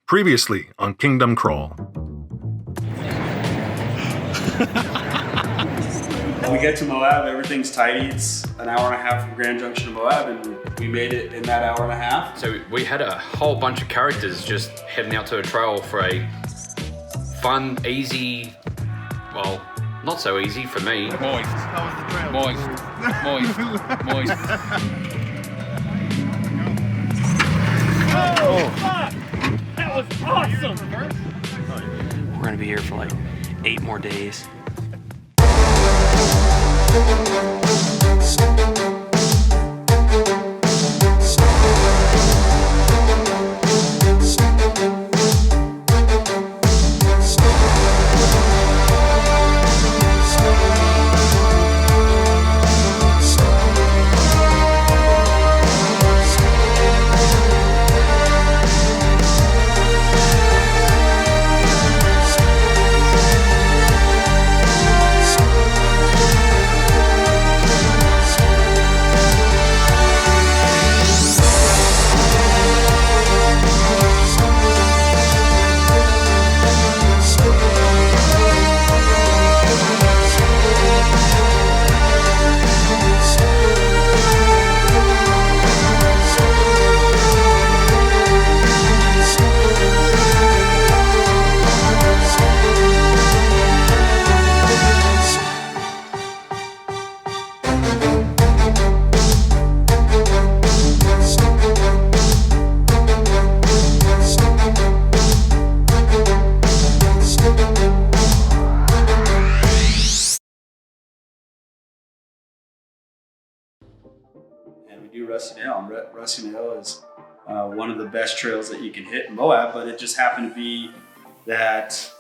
Previously on Kingdom Krawl. We get to Moab, everything's tidy. It's an hour and a half from Grand Junction to Moab, and we made it in that hour and a half. So we had a whole bunch of characters just heading out to a trail for a fun, easy, well, not so easy for me. Moist. That was the trail. Moist. Oh, fuck! That was awesome! We're gonna be here for like 8 more days. Rusty Nail. And Rusty Nail is one of the best trails that you can hit in Moab, but it just happened to be that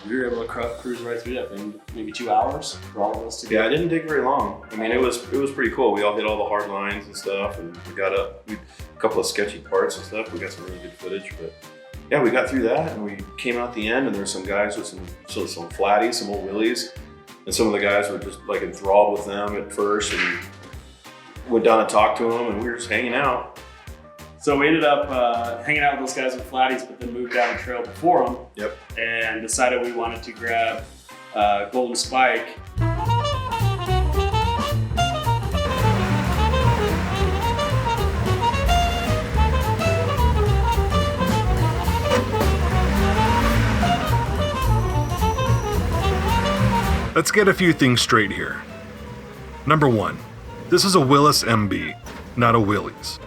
we were able to cruise right through that thing, maybe 2 hours for all of us to go. Yeah, I didn't take very long. I mean, it was pretty cool. We all hit all the hard lines and stuff, and we got up a couple of sketchy parts and stuff. We got some really good footage, but yeah, we got through that, and we came out the end, and there's some guys with some flatties, some old wheelies, and some of the guys were just like enthralled with them at first, and went down and talked to them, and we were just hanging out. So we ended up hanging out with those guys with flatties, but then moved down the trail before them. Yep. And decided we wanted to grab Golden Spike. Let's get a few things straight here. Number one, this is a Willis MB, not a Willys.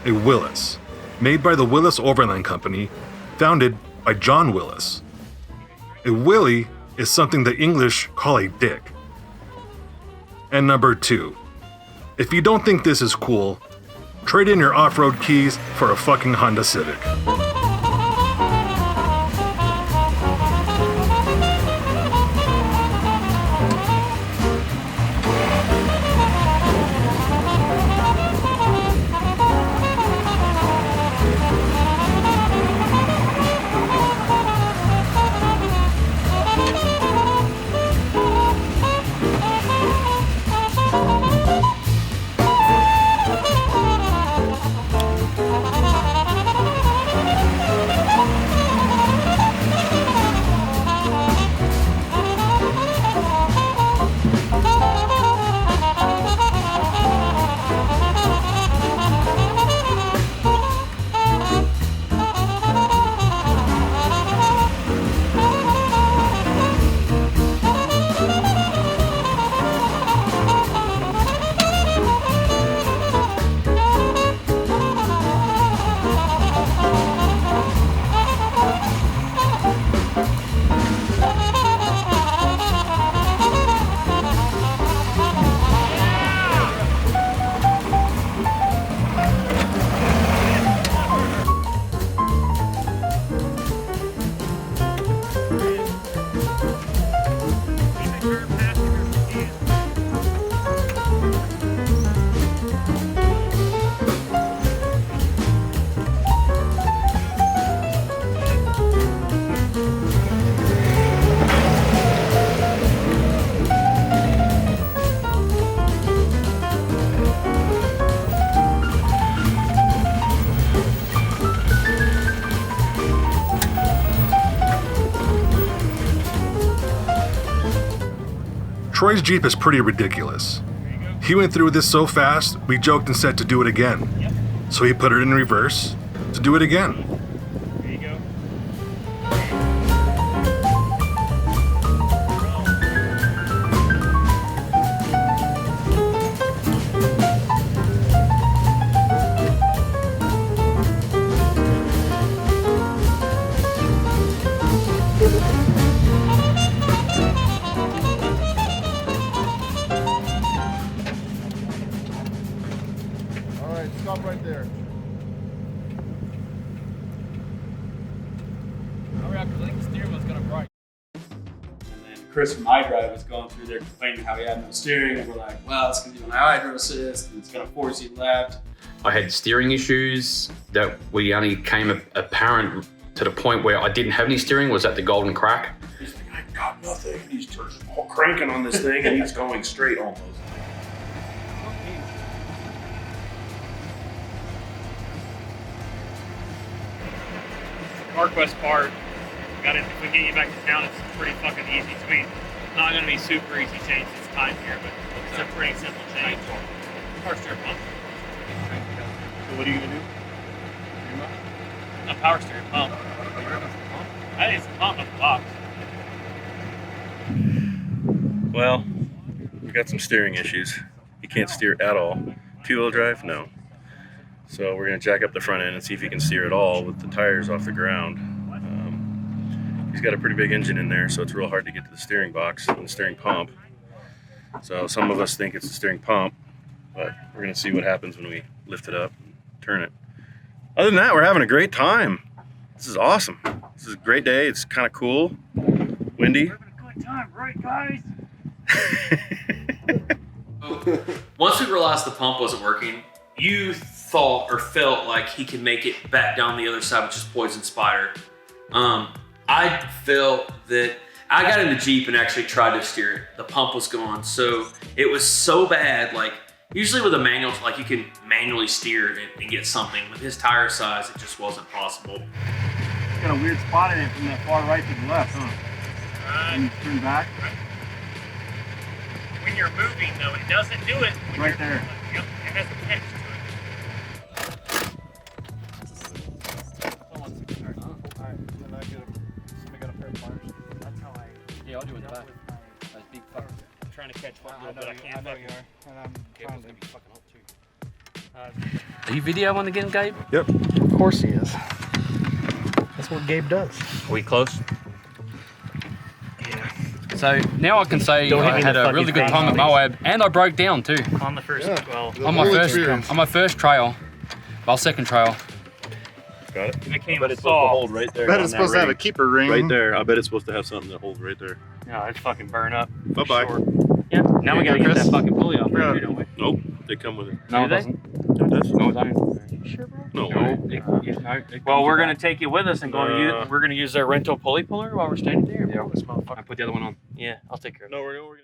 A Willis, made by the Willis Overland Company, founded by John Willis. A Willy is something the English call a dick. And number two, if you don't think this is cool, trade in your off-road keys for a fucking Honda Civic. Troy's Jeep is pretty ridiculous. He went through this so fast, we joked and said to do it again. So he put it in reverse to do it again. There you go. All right, stop right there. I think the steering wheel's gonna break. And then Chris from iDrive was going through there complaining how he had no steering, and we're like, well, it's gonna be my hydro assist, and it's gonna force you left. I had steering issues that we only came apparent to the point where I didn't have any steering was at the Golden Crack. He's like, I got nothing. And he's just cranking on this thing and he's going straight almost. Carquest part. If we get you back to town, it's pretty fucking easy. It's not gonna be super easy change this time here, but it's a pretty simple change. Power steering pump. So what are you gonna do? A power steering pump. I think it's a pump, not the box. Well, we got some steering issues. He can't steer at all. Two-wheel drive? No. So we're gonna jack up the front end and see if he can steer at all with the tires off the ground. He's got a pretty big engine in there, so it's real hard to get to the steering box and the steering pump. So some of us think it's the steering pump, but we're gonna see what happens when we lift it up and turn it. Other than that, we're having a great time. This is awesome. This is a great day. It's kind of cool, windy. We're having a good time, right, guys? Once we realized the pump wasn't working, you thought or felt like he could make it back down the other side with just Poison Spider. I felt that I got in the Jeep and actually tried to steer it. The pump was gone, so it was so bad. Like usually with a manual, like you can manually steer and get something. With his tire size, it just wasn't possible. It's got a weird spot in it from the far right to the left, huh? And you turn back. When you're moving, though, it doesn't do it. When Right you're there. moving. Yep, it has a pitch to Yeah, I'll do it in the back. Those big fuckers. I'm trying to catch one a little bit. I can't. I know you are, and I'm trying to. Be fucking hot too. Are you videoing again, Gabe? Yep. Of course he is. That's what Gabe does. Are we close? Yeah. So now I can say Don't hit me I in had the a fucking really good face, time at please. Moab, and I broke down too. On the first, well, On my first trail. Well, second trail. Got it. it became But a it's supposed to saw. hold right there. Bet on it's that supposed to have a ring. keeper ring. Right there. I bet it's supposed to have something that holds right there. No, it's fucking burn up. Bye-bye. Sure. Yeah, now we gotta get that fucking pulley off there, too, don't we? Nope. They come with it. No, Do it they? doesn't. It does? No, it don't. Sure, bro. No No, way. Well, we're gonna take you with us and we're gonna use their rental pulley puller while we're standing there. Yeah. This motherfucker. I put the other one on. Yeah, I'll take care of it. No, we're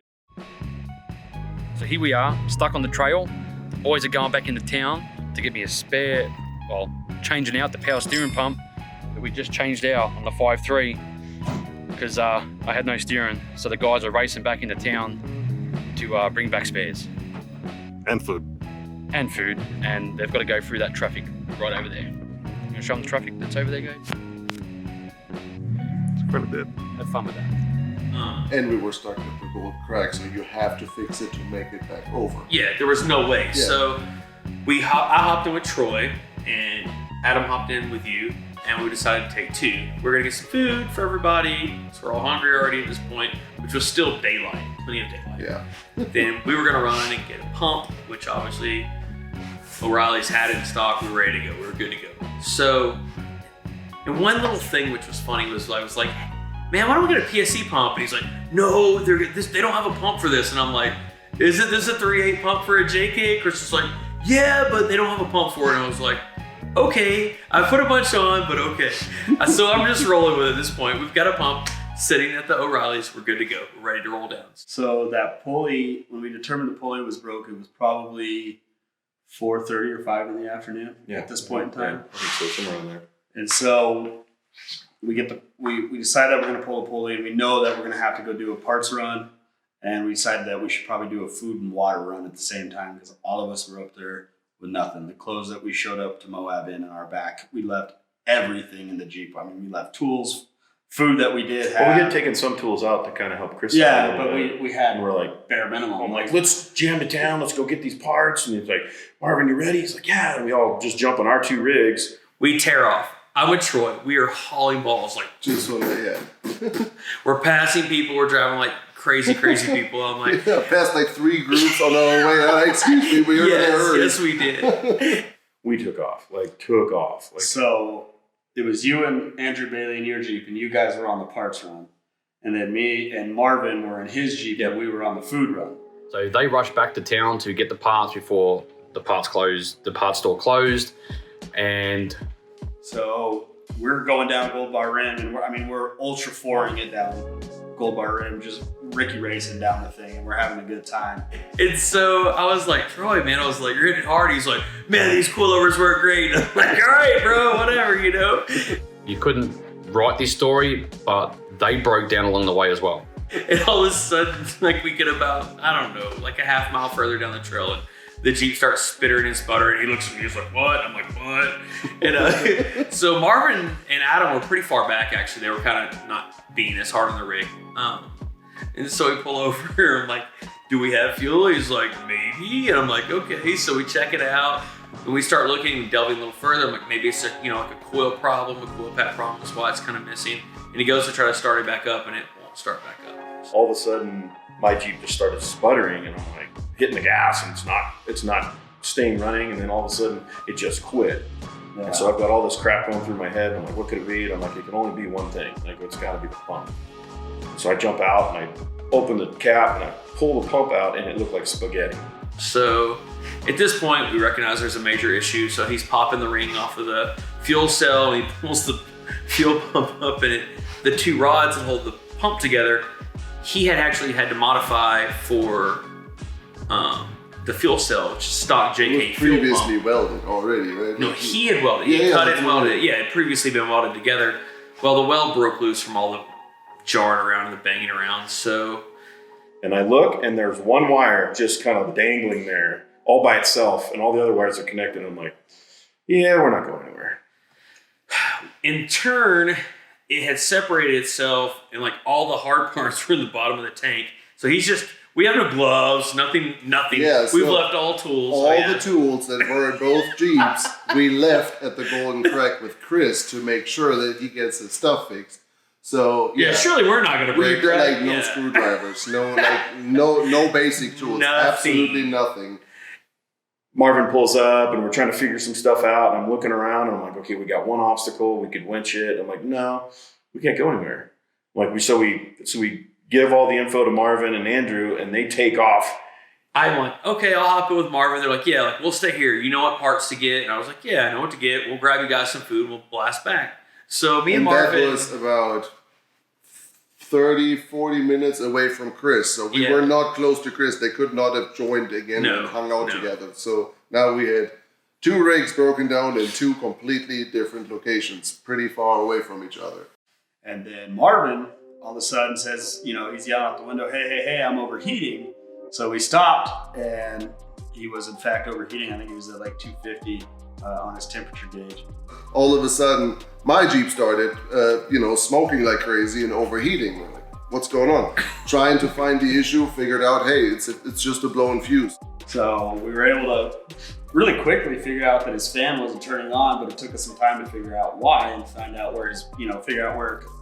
So here we are, stuck on the trail. The boys are going back into town to get me a spare, well, changing out the power steering pump that we just changed out on the 5.3 because I had no steering. So the guys are racing back into town to bring back spares And food. and food, and they've got to go through that traffic right over there. You gonna show them the traffic that's over there, guys? It's quite a bit. Have fun with that. And we were stuck at the Golden Crack, so you have to fix it to make it back over. Yeah, there was no way. Yeah. So I hopped in with Troy, and Adam hopped in with you, and we decided to take two. We're gonna get some food for everybody, so we're all hungry already at this point, which was still daylight, plenty of daylight. Yeah. Then we were gonna run and get a pump, which obviously O'Reilly's had it in stock. We were ready to go. We were good to go. So, and one little thing which was funny was I was like, man, why don't we get a PSC pump? And he's like, no, they don't have a pump for this. And I'm like, isn't this a 3.8 pump for a JK? Chris was like, yeah, but they don't have a pump for it. And I was like, okay, I put a bunch on, but okay. So I'm just rolling with it at this point. We've got a pump sitting at the O'Reilly's. We're good to go. We're ready to roll down. So that pulley, when we determined the pulley was broken, it was probably 4:30 or 5 in the afternoon at this point in time. I think so, somewhere on there. And so we decide that we're going to pull a pulley, and we know that we're going to have to go do a parts run And we decided that we should probably do a food and water run at the same time because all of us were up there with nothing. The clothes that we showed up to Moab in our back, we left everything in the Jeep. I mean, we left tools, food that we did have. Well, we had taken some tools out to kind of help Chris. Yeah, but we had and we're like bare minimum. I'm like, let's jam to town. Let's go get these parts. And he's like, Marvin, you ready? He's like, yeah. And we all just jump on our 2 rigs. We tear off. I'm with Troy. We are hauling balls like Just one day, yeah. we're passing people. We're driving like crazy people. I'm like, Yeah, passed like 3 groups on our way out. Excuse me, we were in a hurry. yes, we did. We took off. Like, So it was you and Andrew Bailey in your Jeep, and you guys were on the parts run. And then me and Marvin were in his Jeep, and we were on the food run. So they rushed back to town to get the parts before the parts store closed. And So we're going down Gold Bar Rim, and we're ultra foring it down Gold Bar Rim, just Ricky racing down the thing, and we're having a good time. And so I was like, Troy, man, I was like, you're hitting hard. He's like, man, these coilovers work great. I'm like, all right, bro, whatever, you know. you couldn't write this story, but they broke down along the way as well. And all of a sudden, like we get about, I don't know, like a half mile further down the trail, and the Jeep starts spittering and sputtering. He looks at me, he's like, what? I'm like, what? And so Marvin and Adam were pretty far back, actually. They were kind of not being as hard on the rig. And so we pull over, I'm like, do we have fuel? He's like, maybe. And I'm like, okay. So we check it out, and we start looking and delving a little further. I'm like, maybe it's like a coil problem, a coil pad problem. That's why it's kind of missing. And he goes to try to start it back up, and it won't start back up. all of a sudden, my Jeep just started sputtering, and I'm like hitting the gas, and it's not staying running. And then all of a sudden, it just quit. Yeah. And so I've got all this crap going through my head. I'm like, what could it be? And I'm like, it can only be one thing. Like, it's got to be the pump. So I jump out and I open the cap and I pull the pump out, and it looked like spaghetti. So at this point, we recognize there's a major issue. So he's popping the ring off of the fuel cell, and he pulls the fuel pump up, and the 2 rods that hold the pump together, he had actually had to modify for the fuel cell, which is stock JK fuel pump. Previously welded already, right? No, he had welded. He had cut it and welded it. Yeah, it had previously been welded together. Well, the weld broke loose from all the jarring around and the banging around. So, and I look, and there's one wire just kind of dangling there all by itself, and all the other wires are connected. I'm like, yeah, we're not going anywhere. In turn, it had separated itself, and like all the hard parts were in the bottom of the tank. So we have no gloves, nothing. Yeah, We've left all tools. All the tools that were in both Jeeps, we left at the Golden Crack with Chris to make sure that he gets his stuff fixed. So yeah, surely we're not going to break like no screwdrivers, no basic tools, absolutely nothing. Marvin pulls up, and we're trying to figure some stuff out, and I'm looking around, and I'm like, okay, we got one obstacle, we could winch it. I'm like, no, we can't go anywhere. Like so we give all the info to Marvin and Andrew, and they take off. I went, okay, I'll hop in with Marvin. They're like, yeah, like we'll stay here. You know what parts to get? And I was like, yeah, I know what to get. We'll grab you guys some food. We'll blast back. So me and Marvin. That was about 30, 40 minutes away from Chris. So we were not close to Chris. They could not have joined again and hung out together. So now we had 2 rigs broken down in 2 completely different locations, pretty far away from each other. And then Marvin all of a sudden says, he's yelling out the window, hey, I'm overheating. So we stopped, and he was in fact overheating. I think he was at like 250 on his temperature gauge. All of a sudden, my Jeep started, smoking like crazy and overheating. We're like, what's going on? Trying to find the issue, figured out, hey, it's just a blown fuse. So we were able to really quickly figure out that his fan wasn't turning on, but it took us some time to figure out why and find out where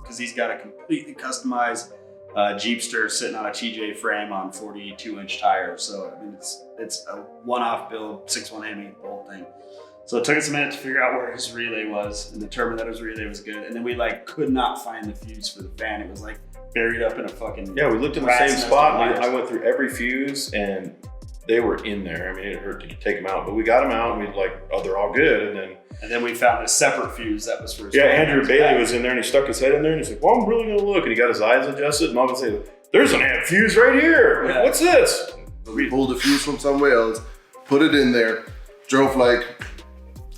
because he's got a completely customized Jeepster sitting on a TJ frame on 42-inch tires. So I mean, it's a one-off build, 6.1 Hemi, the whole thing. So it took us a minute to figure out where his relay was and determine that his relay was good. And then we could not find the fuse for the fan. It was buried up in a fucking we looked in the same spot. I went through every fuse, and they were in there. I mean, it hurt to take them out, but we got them out, and we they're all good. And then we found a separate fuse that was for his Andrew Bailey was in there, and he stuck his head in there, and he's like, well, I'm really gonna look. And he got his eyes adjusted, and all of a sudden, there's an amp fuse right here. Like, what's this? We pulled a fuse from somewhere else, put it in there, drove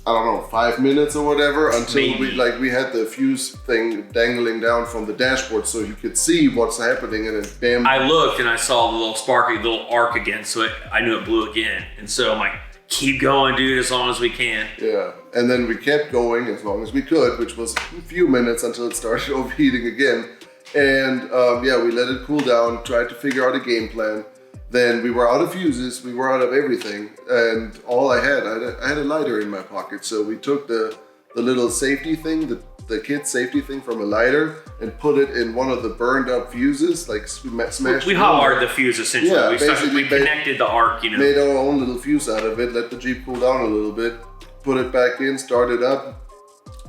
I don't know, 5 minutes or whatever until Maybe. we had the fuse thing dangling down from the dashboard so you could see what's happening, and then bam. I looked and I saw the little sparky little arc again, so I knew it blew again. And so I'm like, keep going, dude, as long as we can. Yeah, and then we kept going as long as we could, which was a few minutes until it started overheating again. And we let it cool down, tried to figure out a game plan. Then we were out of fuses, we were out of everything, and all I had a lighter in my pocket. So we took the little safety thing, the kit safety thing from a lighter, and put it in one of the burned up fuses, like smashed. We hot-wired the fuse essentially. Yeah, we connected the arc, Made our own little fuse out of it, let the Jeep cool down a little bit, put it back in, started up,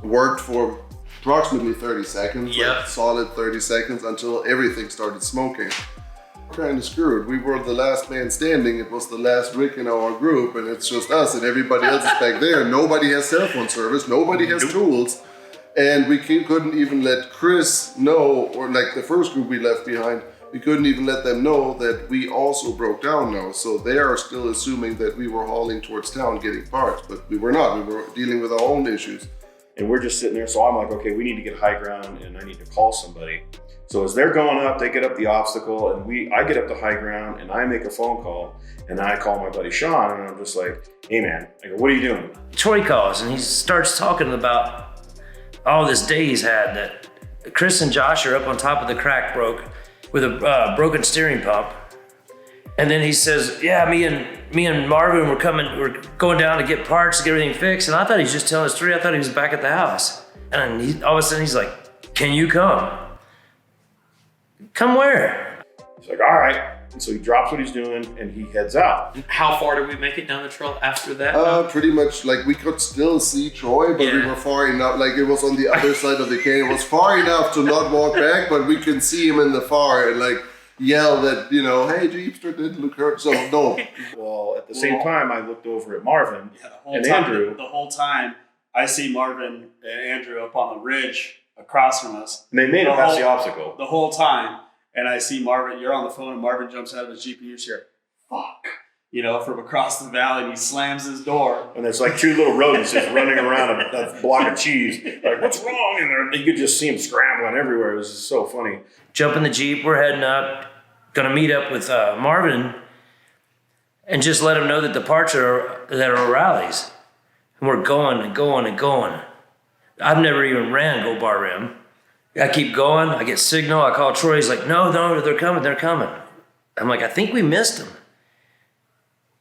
worked for approximately 30 seconds, like solid 30 seconds until everything started smoking. Kind of screwed. We were the last man standing. It was the last rig in our group, and it's just us, and everybody else is back there. Nobody has cell phone service. Nobody has tools, and we couldn't even let Chris know, or like the first group we left behind, we couldn't even let them know that we also broke down now. So they are still assuming that we were hauling towards town getting parts, but we were not. We were dealing with our own issues. And we're just sitting there. So I'm like, okay, we need to get high ground, and I need to call somebody. So as they're going up, they get up the obstacle, and I get up to high ground, and I make a phone call, and I call my buddy Sean, and I'm just like, hey man, I go, what are you doing? Troy calls, and he starts talking about all this day he's had, that Chris and Josh are up on top of the crack broke with a broken steering pump. And then he says, yeah, me and Marvin we're going down to get parts to get everything fixed. And I thought he was just telling us story. I thought he was back at the house. And all of a sudden he's like, can you come? Come where? He's like, all right. And so he drops what he's doing and he heads out. How far did we make it down the trail after that? Pretty much, like, we could still see Troy, but we were far enough, like it was on the other side of the canyon. It was far enough to not walk back, but we can see him in the far and like yell that, hey, Jeepster didn't look hurt. So no. Well, at the same time, I looked over at Marvin and time, Andrew. The whole time, I see Marvin and Andrew up on the ridge across from us. And they made it past the obstacle. The whole time. And I see Marvin, you're on the phone, and Marvin jumps out of his Jeep, and you hear, fuck, from across the valley, and he slams his door. And there's like two little rodents just running around a block of cheese. Like, what's wrong in there? You could just see them scrambling everywhere. It was just so funny. Jump in the Jeep, we're heading up, gonna meet up with Marvin, and just let him know that the parts are O'Reilly's. And we're going and going and going. I've never even ran Go Bar Rim. I keep going, I get signal, I call Troy, he's like, no, they're coming. I'm like, I think we missed them.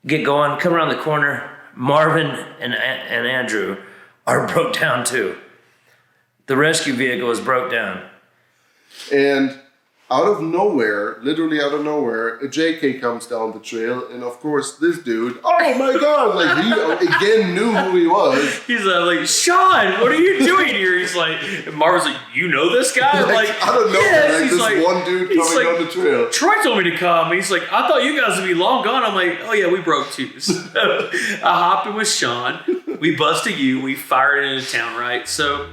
Get going, come around the corner, Marvin and Andrew are broke down too. The rescue vehicle is broke down. And out of nowhere, literally out of nowhere, a JK comes down the trail, and of course this dude, oh my god, like he again knew who he was. He's like, Sean, what are you doing here? He's like, and Marvin's like, you know this guy? Like, I don't know, yes. like this one dude coming down the trail. Troy told me to come. He's like, I thought you guys would be long gone. I'm like, oh yeah, we broke too. So I hopped in with Sean. We busted you. We fired into town, right? So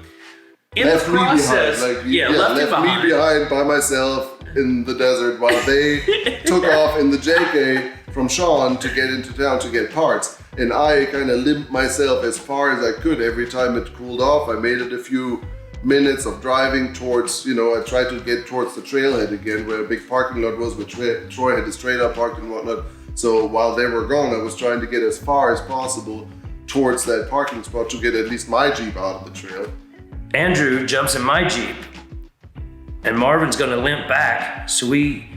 in left the process, me behind. Left me behind by myself in the desert while they took off in the JK from Sean to get into town to get parts. And I kind of limped myself as far as I could. Every time it cooled off, I made it a few minutes of driving towards, I tried to get towards the trailhead again where a big parking lot was, where Troy had his trailer parked and whatnot. So while they were gone, I was trying to get as far as possible towards that parking spot to get at least my Jeep out of the trail. Andrew jumps in my Jeep and Marvin's gonna limp back. So we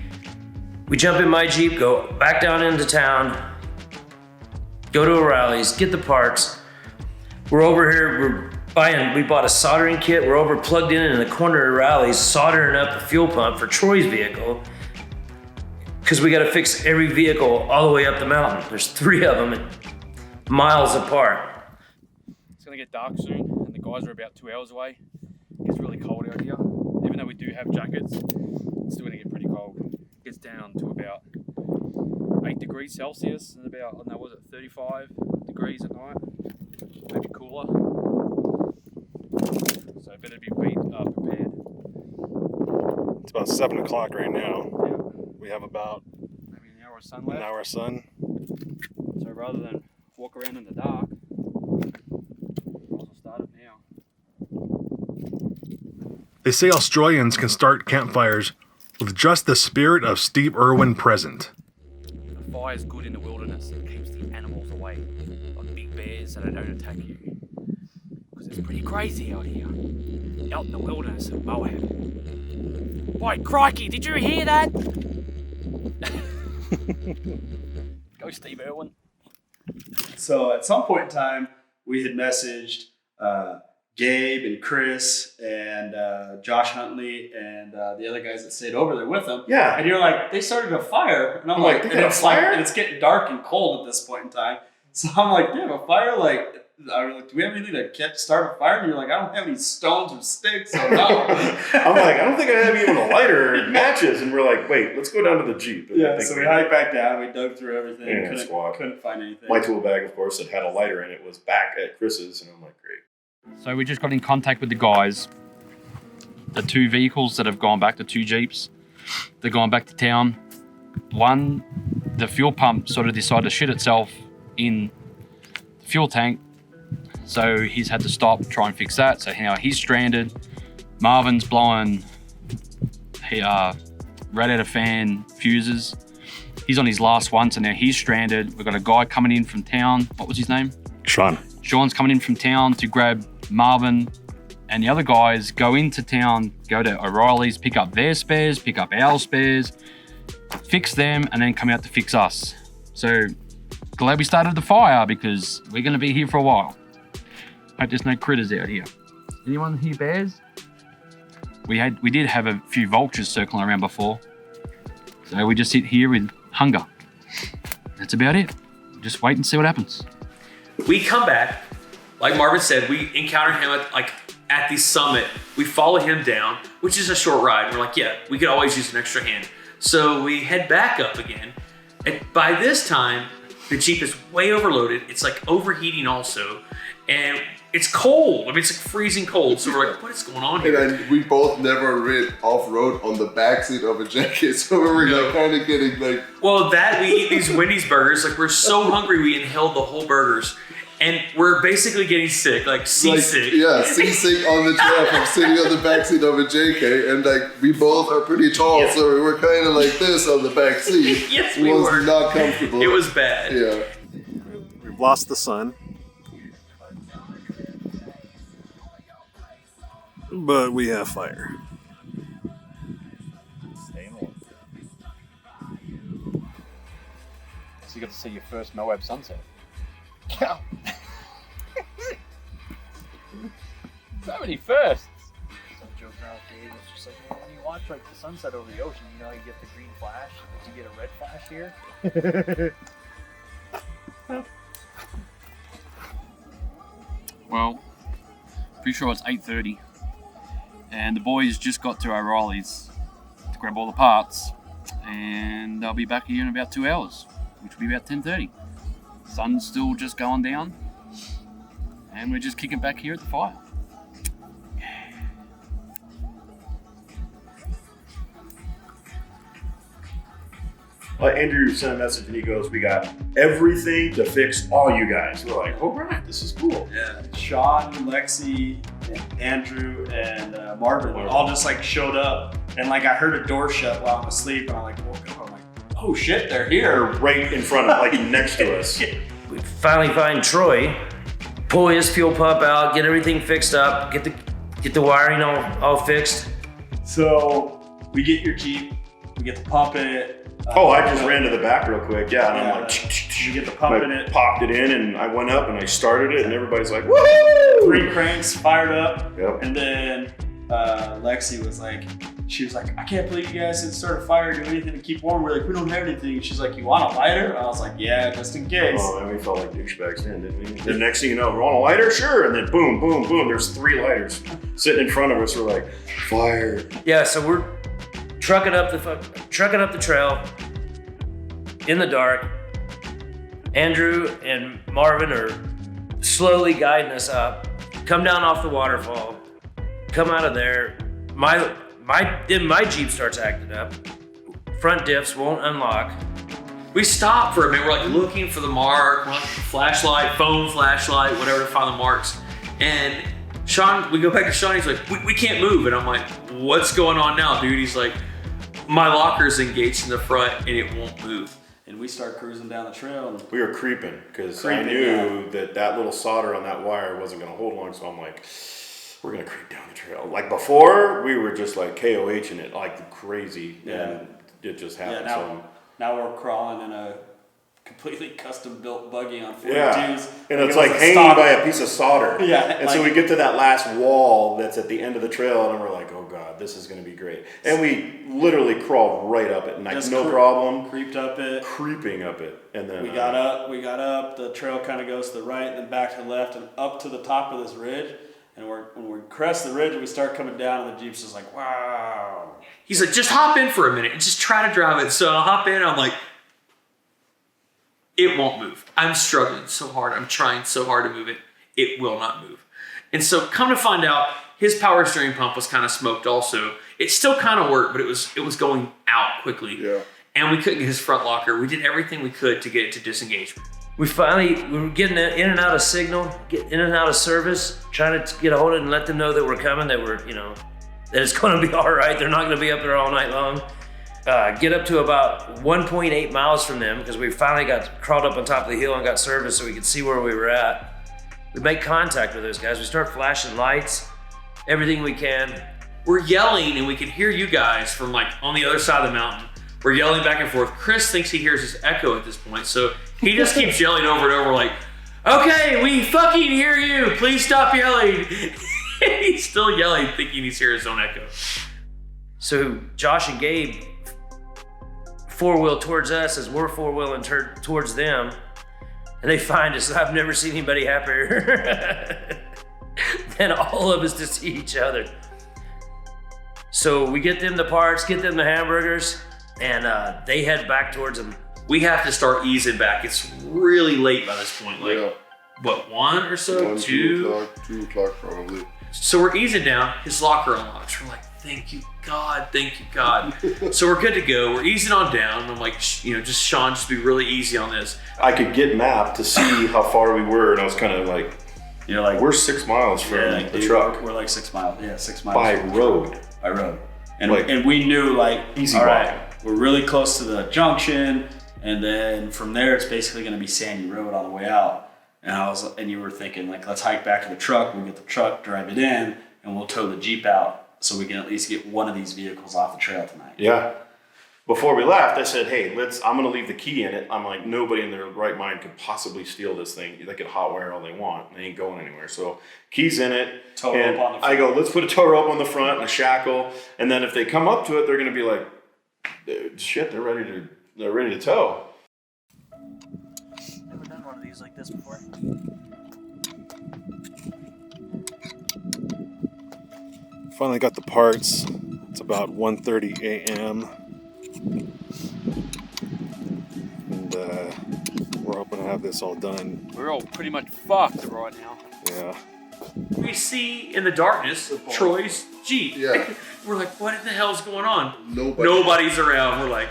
jump in my Jeep, go back down into town, go to O'Reilly's, get the parts. We're over here, we bought a soldering kit. We're over plugged in the corner of O'Reilly's, soldering up the fuel pump for Troy's vehicle. Cause we gotta fix every vehicle all the way up the mountain. There's 3 of them miles apart. It's gonna get dark soon and the guys are about 2 hours away. It's really cold out here. Even though we do have jackets, it's still gonna get pretty cold. It gets down to about 8 degrees Celsius and about, I don't know, was it 35 degrees at night? Maybe cooler. So better be prepared. It's about 7 o'clock right now. Yeah. We have about maybe an hour of sun left. An hour of sun. So rather than walk around in the dark, They say Australians can start campfires with just the spirit of Steve Irwin present. A fire's good in the wilderness. It keeps the animals away, like big bears that don't attack you. Because it's pretty crazy out here, out in the wilderness of Moab. Boy, crikey, did you hear that? Go Steve Irwin. So at some point in time, we had messaged Gabe and Chris and Josh Huntley and the other guys that stayed over there with them. Yeah. And you're like, they started a fire. And I'm like, like, they and got a it's fire? like, and it's getting dark and cold at this point in time. So I'm like, they have a fire? Like, I was like, do we have anything to start a fire? And you're like, I don't have any stones or sticks. So no. I'm like, I don't think I have even a lighter and matches. And we're like, wait, let's go down to the Jeep. And Yeah, so we hiked back down. We dug through everything. Yeah, Couldn't find anything. My tool bag, of course, that had a lighter in it was back at Chris's. And I'm like, great. So we just got in contact with the guys. The 2 vehicles that have gone back, the 2 Jeeps, they're going back to town. One, the fuel pump sort of decided to shit itself in the fuel tank. So he's had to stop, try and fix that. So now he's stranded. Marvin's blowing radiator fan fuses. He's on his last one, so now he's stranded. We've got a guy coming in from town. What was his name? Sean. Sean's coming in from town to grab Marvin, and the other guys go into town, go to O'Reilly's, pick up their spares, pick up our spares, fix them, and then come out to fix us. So glad we started the fire because we're going to be here for a while. Hope there's no critters out here. Anyone hear bears? We did have a few vultures circling around before, so we just sit here with hunger. That's about it. Just wait and see what happens. We come back, like Marvin said, we encountered him at the summit. We follow him down, which is a short ride. We're like, yeah, we could always use an extra hand. So we head back up again. And by this time, the Jeep is way overloaded. It's like overheating also. And it's cold. I mean, it's like freezing cold. So we're like, what is going on here? And we both never rid off-road on the backseat of a jacket. So we were like kind of getting like... Well, we eat these Wendy's burgers. Like, we're so hungry, we inhaled the whole burgers. And we're basically getting sick, like seasick. Yeah, seasick on the trail from sitting on the backseat of a JK. And like, we both are pretty tall, so we were kind of like this on the back seat. Yes, we were. It was not comfortable. It was bad. Yeah. We've lost the sun. But we have fire. So you got to see your first Moab sunset. So many firsts. I'm joking around with Dave. It's just like, well, when you watch like the sunset over the ocean, you know, you get the green flash, you get a red flash here. Well, pretty sure it's 8:30, and the boys just got to O'Reilly's to grab all the parts, and they'll be back here in about 2 hours, which will be about 10:30. Sun's still just going down, and we're just kicking back here at the fire. Andrew sent a message and he goes, we got everything to fix all you guys. We're like, all right, this is cool. Yeah, Sean, Lexi, Andrew, and Marvin all just like showed up, and like I heard a door shut while I'm asleep, and I like woke up. I'm like, oh shit, they're here. They're right in front of, like next to us. We finally find Troy, pull his fuel pump out, get everything fixed up, get the wiring all fixed. So we get your Jeep, we get the pump in it. I just ran to the back real quick. Yeah, and I'm like, you get the pump in it. Popped it in, and I went up and I started it, and everybody's like, woohoo! 3 cranks fired up. Yep. And then Lexi was like, I can't believe you guys didn't start a fire, do anything to keep warm. We're like, we don't have anything. She's like, you want a lighter? I was like, yeah, just in case. Oh, and we felt like douchebags then, didn't we? The next thing you know, we're on a lighter? Sure. And then boom, boom, boom. There's 3 lighters sitting in front of us. We're like, fire. Yeah, so we're trucking up the trail in the dark. Andrew and Marvin are slowly guiding us up. Come down off the waterfall. Come out of there. Then my Jeep starts acting up. Front diffs won't unlock. We stop for a minute. We're like looking for the mark, flashlight, phone flashlight, whatever to find the marks. And Sean, we go back to Sean. He's like, we can't move. And I'm like, what's going on now, dude? He's like, my locker's engaged in the front and it won't move. And we start cruising down the trail. And we were creeping because I knew that little solder on that wire wasn't going to hold long. So I'm like, we're going to creep down the trail. Like before, we were just like KOHing it like crazy. And it just happened. Yeah, now we're crawling in a completely custom built buggy on 42s. Yeah, and it's like hanging by a piece of solder. Yeah. And so we get to that last wall that's at the end of the trail and we're like, oh God, this is going to be great. And we literally crawled right up it, like no problem. Creeping up it. And then we got up, the trail kind of goes to the right, then back to the left and up to the top of this ridge. And when we crest the ridge, we start coming down and the Jeep's just like, wow. He's like, just hop in for a minute and just try to drive it. So I hop in, I'm like, it won't move. I'm struggling so hard. I'm trying so hard to move it. It will not move. And so come to find out, his power steering pump was kind of smoked also. It still kind of worked, but it was going out quickly. Yeah. And we couldn't get his front locker. We did everything we could to get it to disengage. We were getting in and out of signal, get in and out of service, trying to get a hold of it and let them know that we're coming, that we're, that it's going to be all right. They're not going to be up there all night long. Get up to about 1.8 miles from them because we finally crawled up on top of the hill and got service so we could see where we were at. We make contact with those guys. We start flashing lights, everything we can. We're yelling and we can hear you guys from like on the other side of the mountain. We're yelling back and forth. Chris thinks he hears his echo at this point, so he just keeps yelling over and over like, okay, we fucking hear you. Please stop yelling. He's still yelling, thinking he's hearing his own echo. So Josh and Gabe four-wheel towards us as we're four-wheeling towards them, and they find us. I've never seen anybody happier than all of us to see each other. So we get them the parts, get them the hamburgers, and they head back towards them. We have to start easing back. It's really late by this point, what, 1 or so? 2 o'clock probably. So we're easing down, his locker unlocks. We're like, thank you, God. So we're good to go. We're easing on down. I'm like, just Sean, just be really easy on this. I could get mapped to see how far we were, and I was kind of like, we're 6 miles from the truck. We're like 6 miles. Yeah, 6 miles. By road. And we knew easy all right, we're really close to the junction, and then from there it's basically going to be sandy road on the way out. And you were thinking like, let's hike back to the truck. We'll get the truck, drive it in, and we'll tow the Jeep out so we can at least get one of these vehicles off the trail tonight. Yeah. Before we left, I said, hey, I'm going to leave the key in it. I'm like, nobody in their right mind could possibly steal this thing. They can hot wire all they want. They ain't going anywhere. So key's in it. Tow rope on the front. I go, let's put a tow rope on the front and a shackle. And then if they come up to it, they're going to be like, shit, they're ready to tow. Never done one of these like this before. Finally got the parts. It's about 1:30 a.m. And we're hoping to have this all done. We're all pretty much fucked right now. Yeah. We see in the darkness Troy's Jeep. Yeah. We're like, what in the hell's going on? Nobody's around. We're like,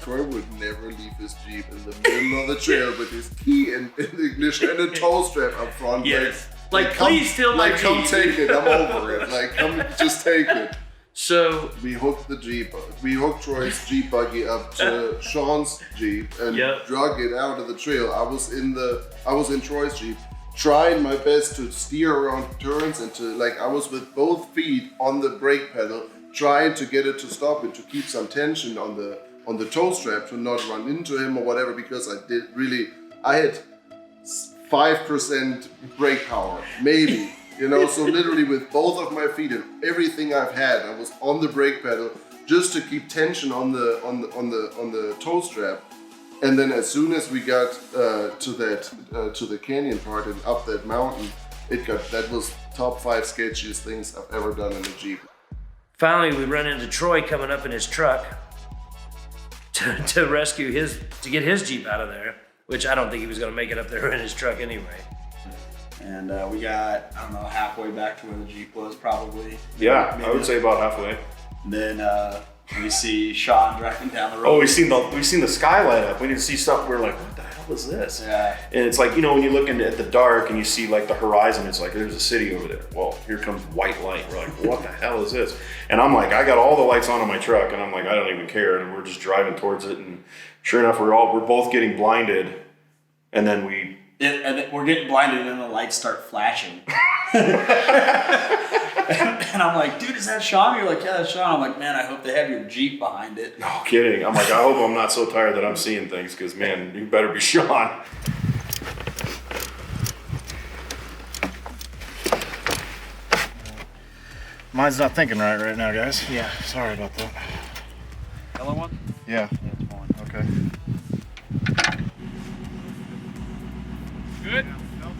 Troy would never leave his Jeep in the middle of the trail with his key and the ignition and a tow strap up front. Yes. Please steal my Jeep. Come take it. I'm over it. Come just take it. So we hooked the Jeep. We hooked Troy's Jeep buggy up to Sean's Jeep and drug it out of the trail. I was in Troy's Jeep, trying my best to steer around turns and I was with both feet on the brake pedal, trying to get it to stop and to keep some tension on the tow strap to not run into him or whatever, because I had 5% brake power, maybe. So literally with both of my feet and everything I've had, I was on the brake pedal just to keep tension on the tow strap. And then as soon as we got to the canyon part and up that mountain, that was top 5 sketchiest things I've ever done in a Jeep. Finally, we run into Troy coming up in his truck to rescue to get his Jeep out of there, which I don't think he was going to make it up there in his truck anyway. And we got, I don't know, halfway back to where the Jeep was probably. Yeah, I would say about halfway. And then we see Sean driving down the road. Oh, we seen the sky light up. We didn't see something. We're like, what the hell? hell is this? Yeah. And it's like, you know, when you look at the dark and you see like the horizon, it's like there's a city over there. Well, here comes white light. We're like, what the hell is this? And I'm like, I got all the lights on in my truck, and I'm like, I don't even care. And we're just driving towards it, and sure enough, we're both getting blinded, and then we're getting blinded, and then the lights start flashing. And I'm like, dude, is that Sean? You're like, yeah, that's Sean. I'm like, man, I hope they have your Jeep behind it. No kidding. I'm like, I hope I'm not so tired that I'm seeing things, because, man, you better be Sean. Mine's not thinking right now, guys. Yeah. Sorry about that. Yellow one? Yeah. That's fine. Okay. Good? Yeah, smells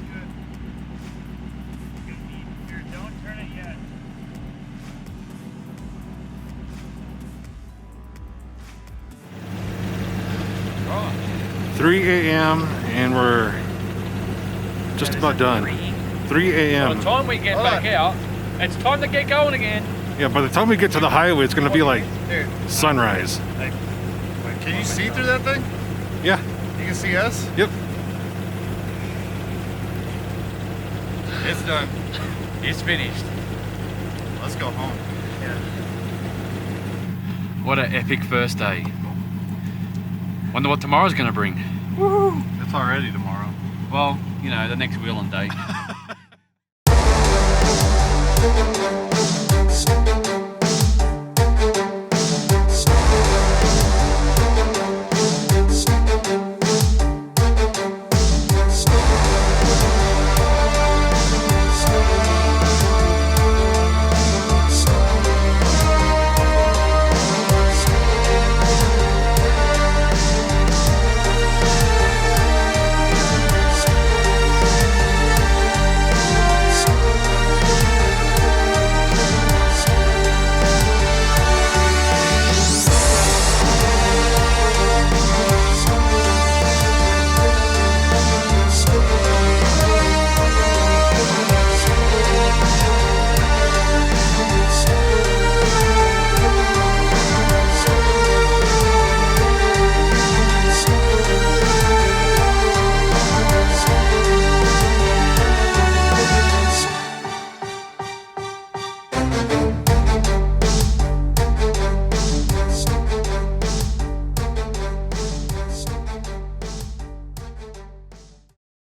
good. Don't turn it yet. 3 a.m. and we're just about done. 3 a.m. By the time we get back out, it's time to get going again. Yeah, by the time we get to the highway, it's going to be like sunrise. Can you see through that thing? Yeah. You can see us? Yep. It's done. It's finished. Let's go home. Yeah. What an epic first day. Wonder what tomorrow's going to bring. Woo! It's already tomorrow. Well, you know, the next wheeling day.